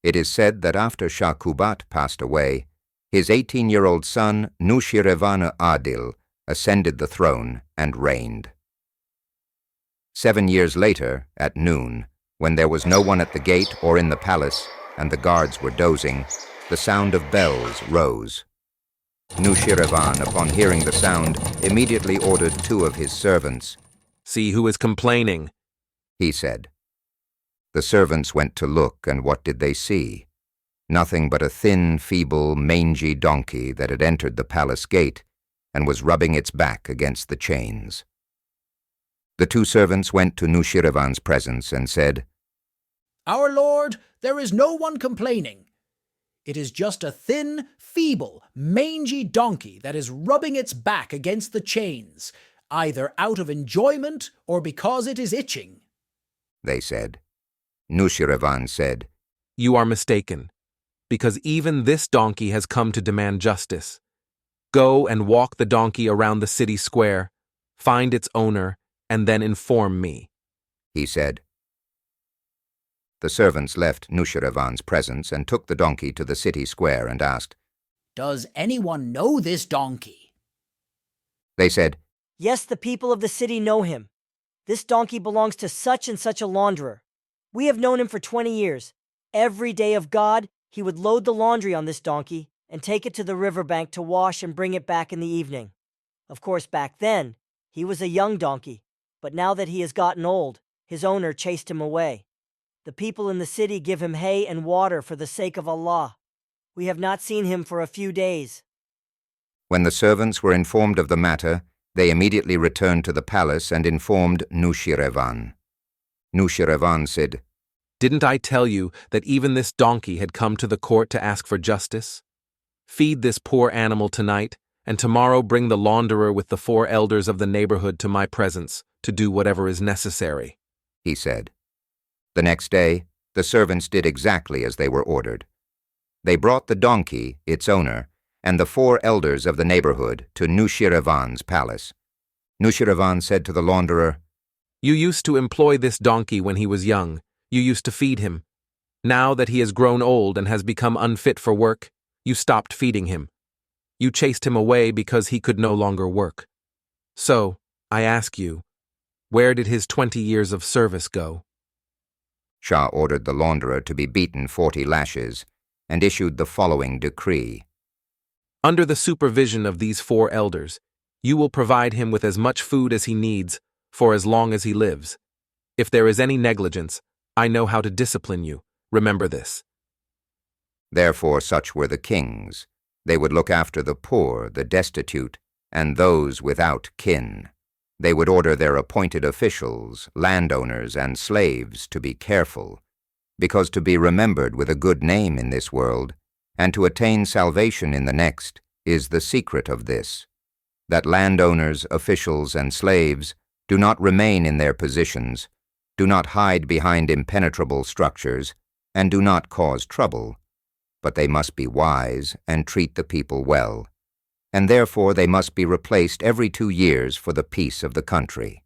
It is said that after Shah Kubat passed away, his 18-year-old son Nûşirevân Adil ascended the throne and reigned. 7 years later, at noon, when there was no one at the gate or in the palace, and the guards were dozing, the sound of bells rose. Nûşirevân, upon hearing the sound, immediately ordered 2 of his servants. "See who is complaining," he said. The servants went to look, and what did they see? Nothing but a thin, feeble, mangy donkey that had entered the palace gate and was rubbing its back against the chains. The 2 servants went to Nûşirevân's presence and said, "Our lord, there is no one complaining. It is just a thin, feeble, mangy donkey that is rubbing its back against the chains, either out of enjoyment or because it is itching." They said. Nûşirevân said, "You are mistaken, because even this donkey has come to demand justice. Go and walk the donkey around the city square, find its owner, and then inform me," he said. The servants left Nûşirevân's presence and took the donkey to the city square and asked, "Does anyone know this donkey?" They said, "Yes, the people of the city know him. This donkey belongs to such and such a launderer. We have known him for 20 years. Every day of God, he would load the laundry on this donkey and take it to the riverbank to wash and bring it back in the evening. Of course, back then, he was a young donkey, but now that he has gotten old, his owner chased him away. The people in the city give him hay and water for the sake of Allah. We have not seen him for a few days." When the servants were informed of the matter, they immediately returned to the palace and informed Nûşirevân. Nûşirevân said, "Didn't I tell you that even this donkey had come to the court to ask for justice? Feed this poor animal tonight, and tomorrow bring the launderer with the 4 elders of the neighborhood to my presence to do whatever is necessary," he said. The next day, the servants did exactly as they were ordered. They brought the donkey, its owner, and the 4 elders of the neighborhood to Nûşirevân's palace. Nûşirevân said to the launderer, "You used to employ this donkey when he was young. You used to feed him. Now that he has grown old and has become unfit for work, you stopped feeding him. You chased him away because he could no longer work. So, I ask you, where did his 20 years of service go?" Shah ordered the launderer to be beaten 40 lashes and issued the following decree. "Under the supervision of these 4 elders, you will provide him with as much food as he needs for as long as he lives. If there is any negligence, I know how to discipline you. Remember this." Therefore such were the kings. They would look after the poor, the destitute, and those without kin. They would order their appointed officials, landowners, and slaves to be careful, because to be remembered with a good name in this world, and to attain salvation in the next, is the secret of this, that landowners, officials, and slaves do not remain in their positions, do not hide behind impenetrable structures, and do not cause trouble, but they must be wise and treat the people well, and therefore they must be replaced every 2 years for the peace of the country.